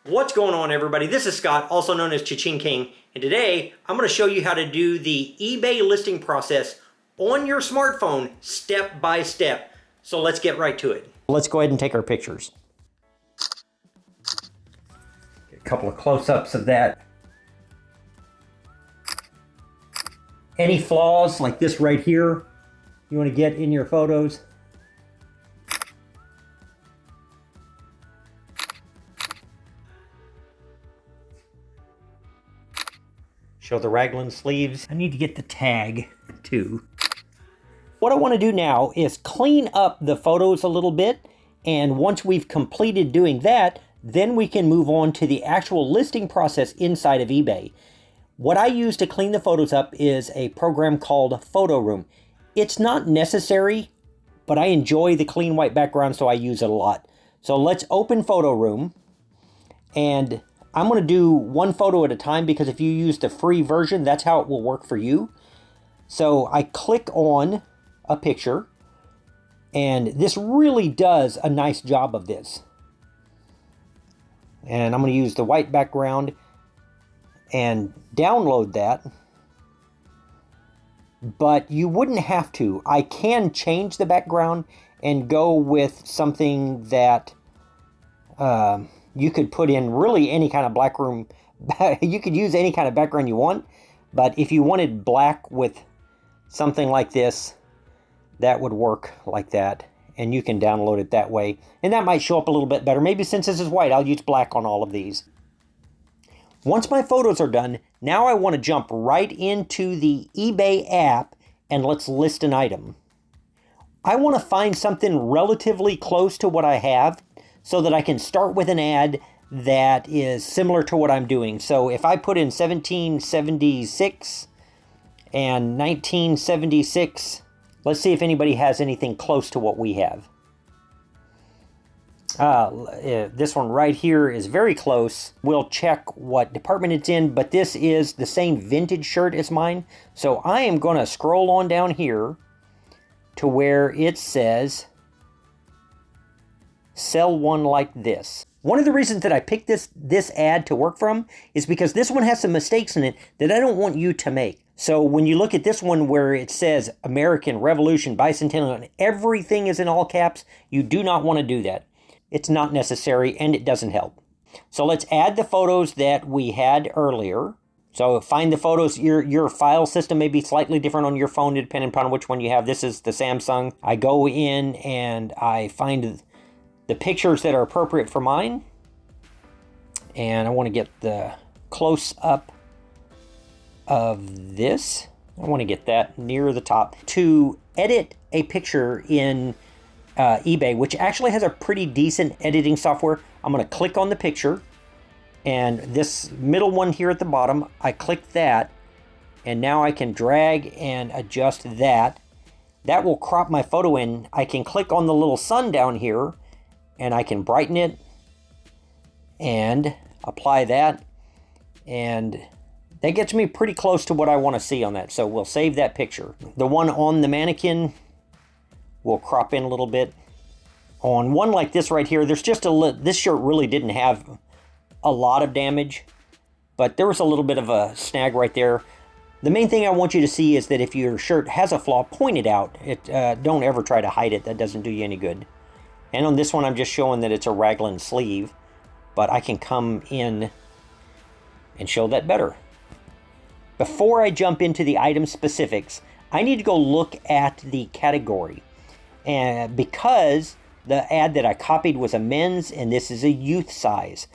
What's going on, everybody? This is Scott, also known as Cha-Ching King, and today I'm going to show you how to do the eBay listing process on your smartphone step by step. So let's get right to it. Let's go ahead and take our pictures. Get a couple of close-ups of that. Any flaws like this right here you want to get in your photos. Show the raglan sleeves. I need to get the tag too. What I want to do now is clean up the photos a little bit, and once we've completed doing that, then we can move on to the actual listing process inside of eBay. What I use to clean the photos up is a program called Photo Room. It's not necessary, but I enjoy the clean white background, so I use it a lot. So let's open Photo Room, and I'm going to do one photo at a time because if you use the free version, that's how it will work for you. So I click on a picture, and this really does a nice job of this. And I'm going to use the white background and download that. But you wouldn't have to. I can change the background and go with something that you could put in really any kind of black room. You could use any kind of background you want, but if you wanted black with something like this, that would work like that, and you can download it that way, and that might show up a little bit better. Maybe since this is white, I'll use black on all of these. Once my photos are done, now I want to jump right into the eBay app and let's list an item. I want to find something relatively close to what I have, so that I can start with an ad that is similar to what I'm doing. So if I put in 1776 and 1976, let's see if anybody has anything close to what we have. This one right here is very close. We'll check what department it's in, but this is the same vintage shirt as mine. So I am going to scroll on down here to where it says sell one like this. One of the reasons that I picked this ad to work from is because this one has some mistakes in it that I don't want you to make. So when you look at this one where it says American Revolution Bicentennial and everything is in all caps, you do not want to do that. It's not necessary and it doesn't help. So let's add the photos that we had earlier. So find the photos. Your file system may be slightly different on your phone depending upon which one you have. This is the Samsung. I go in and I find the pictures that are appropriate for mine, and I want to get the close-up of this. I want to get that near the top. To edit a picture in eBay, which actually has a pretty decent editing software, I'm going to click on the picture, and this middle one here at the bottom, I click that, and now I can drag and adjust that. That will crop my photo in. I can click on the little sun down here, and I can brighten it and apply that, and that gets me pretty close to what I want to see on that. So we'll save that picture. The one on the mannequin will crop in a little bit. On one like this right here, there's just this shirt really didn't have a lot of damage, but there was a little bit of a snag right there. The main thing I want you to see is that if your shirt has a flaw, point it out. Don't ever try to hide it. That doesn't do you any good. And on this one, I'm just showing that it's a raglan sleeve, but I can come in and show that better. Before I jump into the item specifics, I need to go look at the category. And because the ad that I copied was a men's and this is a youth size.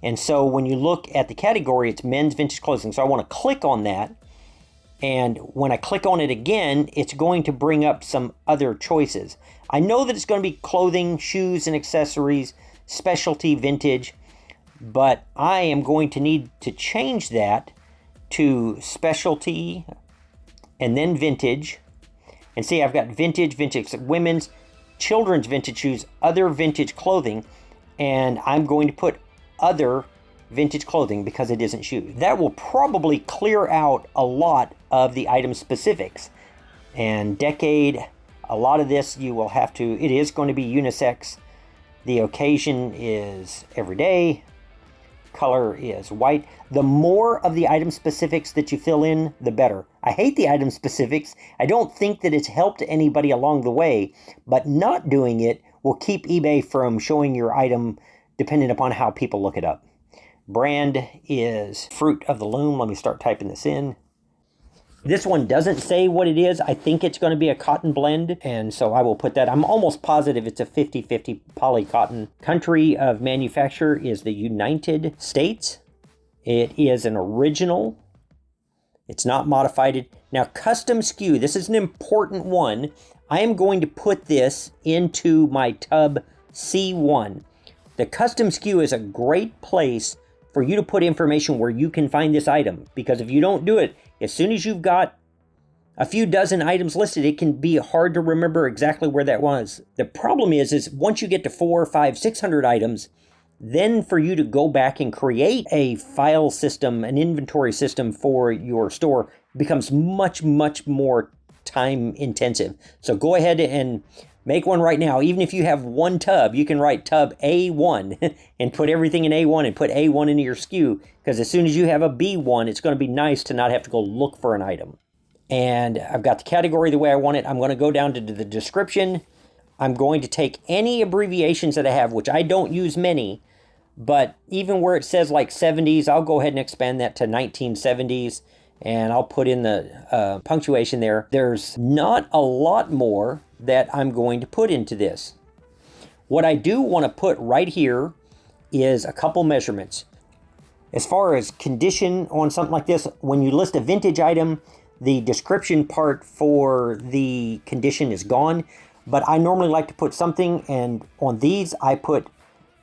And so when you look at the category, it's men's vintage clothing. So I want to click on that. And when I click on it again, it's going to bring up some other choices. I know that it's going to be clothing, shoes, and accessories, specialty, vintage, but I am going to need to change that to specialty and then vintage. And see, I've got vintage, women's, children's vintage shoes, other vintage clothing, and I'm going to put other vintage clothing because it isn't shoes. That will probably clear out a lot of the item specifics. And decade, a lot of this you will have to, it is going to be unisex. The occasion is every day. color is. White. The more of the item specifics that you fill in, the better. I hate the item specifics. I don't think that it's helped anybody along the way, but not doing it will keep eBay from showing your item depending upon how people look it up. Brand is Fruit of the Loom. Let me start typing this in. This one doesn't say what it is. I think it's going to be a cotton blend, and so I will put that. I'm almost positive it's a 50-50 poly cotton. Country of manufacture is the United States. It is an original. It's not modified. Now, custom SKU, this is an important one. I am going to put this into my tub C1. The custom SKU is a great place for you to put information where you can find this item, because if you don't do it, as soon as you've got a few dozen items listed, it can be hard to remember exactly where that was. The problem is once you get to 400, 500, 600 items, then for you to go back and create a file system, an inventory system for your store becomes much, much more time intensive. So go ahead and make one right now. Even if you have one tub, you can write tub A1 and put everything in A1 and put A1 into your SKU, because as soon as you have a B1, it's going to be nice to not have to go look for an item. And I've got the category the way I want it. I'm going to go down to the description. I'm going to take any abbreviations that I have, which I don't use many, but even where it says like 70s, I'll go ahead and expand that to 1970s, and I'll put in the punctuation there. There's not a lot more that I'm going to put into this. What I do want to put right here is a couple measurements. As far as condition on something like this, when you list a vintage item, the description part for the condition is gone, but I normally like to put something, and on these I put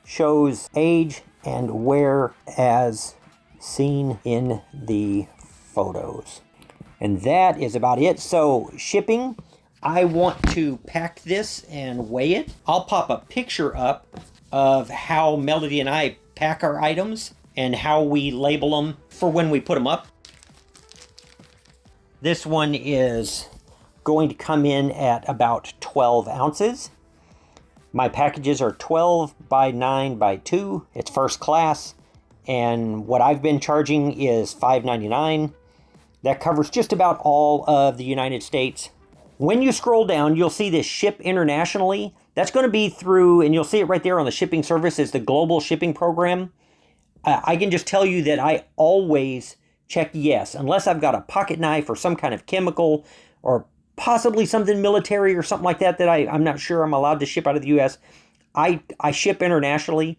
shows age and wear as seen in the photos. And that is about it. So shipping, I want to pack this and weigh it. I'll pop a picture up of how Melody and I pack our items and how we label them for when we put them up. This one is going to come in at about 12 ounces. My packages are 12 by 9 by 2. It's first class, and what I've been charging is $5.99. That covers just about all of the United States. When you scroll down, you'll see this ship internationally. That's going to be through, and you'll see it right there on the shipping service, is the global shipping program. I can just tell you that I always check yes, unless I've got a pocket knife or some kind of chemical or possibly something military or something like that I'm not sure I'm allowed to ship out of the U.S. I ship internationally.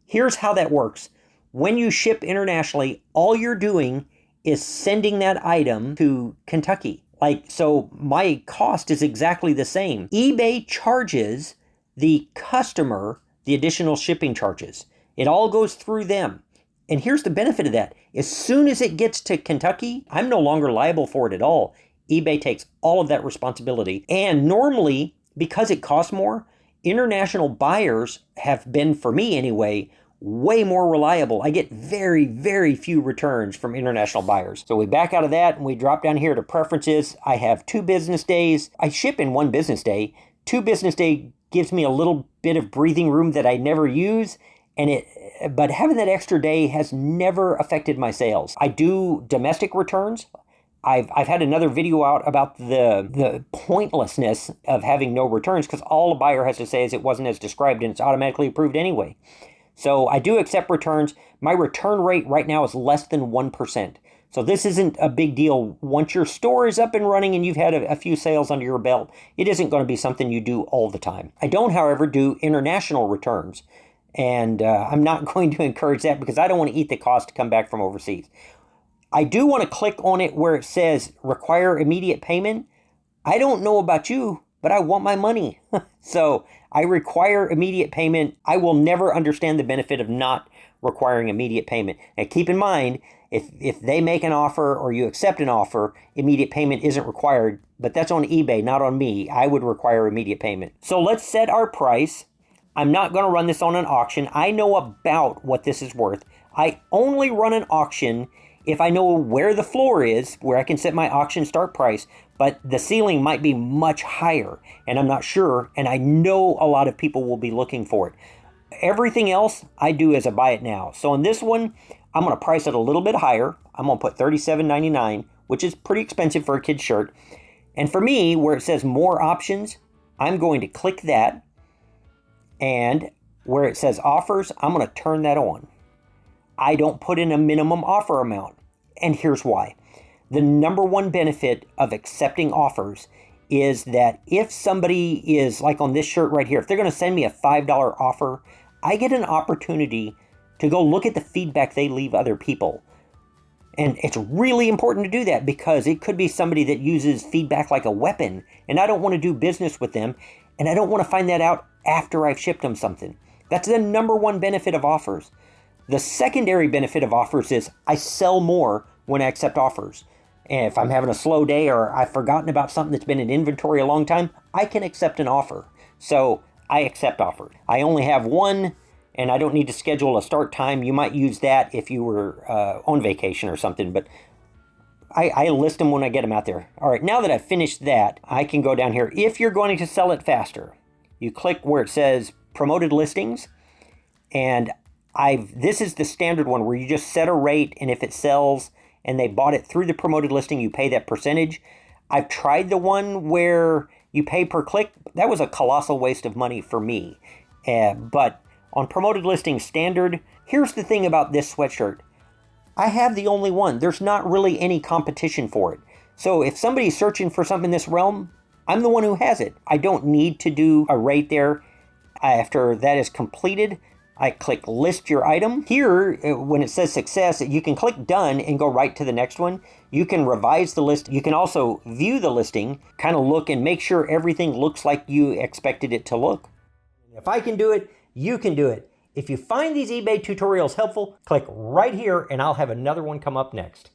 Here's how that works. When you ship internationally, all you're doing is sending that item to Kentucky. So my cost is exactly the same. eBay charges the customer the additional shipping charges. It all goes through them. And here's the benefit of that. As soon as it gets to Kentucky, I'm no longer liable for it at all. eBay takes all of that responsibility. And normally, because it costs more, international buyers have been, for me anyway, way more reliable. I get very, very few returns from international buyers. So we back out of that and we drop down here to preferences. I have 2 business days. I ship in 1 business day. 2 business day gives me a little bit of breathing room that I never use. But having that extra day has never affected my sales. I do domestic returns. I've had another video out about the pointlessness of having no returns, because all a buyer has to say is it wasn't as described and it's automatically approved anyway. So I do accept returns. My return rate right now is less than 1%. So this isn't a big deal. Once your store is up and running and you've had a few sales under your belt, it isn't going to be something you do all the time. I don't, however, do international returns. And I'm not going to encourage that because I don't want to eat the cost to come back from overseas. I do want to click on it where it says require immediate payment. I don't know about you, but I want my money. So I require immediate payment. I will never understand the benefit of not requiring immediate payment. And keep in mind, if they make an offer or you accept an offer, immediate payment isn't required, but that's on eBay, not on me. I would require immediate payment. So let's set our price. I'm not going to run this on an auction. I know about what this is worth. I only run an auction if I know where the floor is, where I can set my auction start price, but the ceiling might be much higher, and I'm not sure, and I know a lot of people will be looking for it. Everything else I do as a buy it now. So on this one, I'm going to price it a little bit higher. I'm going to put $37.99, which is pretty expensive for a kid's shirt. And for me, where it says more options, I'm going to click that. And where it says offers, I'm going to turn that on. I don't put in a minimum offer amount. And here's why. The number one benefit of accepting offers is that if somebody is like on this shirt right here, if they're going to send me a $5 offer, I get an opportunity to go look at the feedback they leave other people. And it's really important to do that because it could be somebody that uses feedback like a weapon, and I don't want to do business with them, and I don't want to find that out after I've shipped them something. That's the number one benefit of offers. The secondary benefit of offers is I sell more when I accept offers. And if I'm having a slow day or I've forgotten about something that's been in inventory a long time, I can accept an offer. So I accept offers. I only have one, and I don't need to schedule a start time. You might use that if you were on vacation or something, but I list them when I get them out there. All right, now that I've finished that, I can go down here. If you're going to sell it faster, you click where it says promoted listings, and this is the standard one where you just set a rate, and if it sells and they bought it through the promoted listing, you pay that percentage. I've tried the one where you pay per click. That was a colossal waste of money for me. But on promoted listing standard, here's the thing about this sweatshirt. I have the only one. There's not really any competition for it. So if somebody's searching for something in this realm, I'm the one who has it. I don't need to do a rate there. After that is completed, I click list your item. Here, when it says success, you can click done and go right to the next one. You can revise the list. You can also view the listing, kind of look and make sure everything looks like you expected it to look. If I can do it, you can do it. If you find these eBay tutorials helpful, click right here and I'll have another one come up next.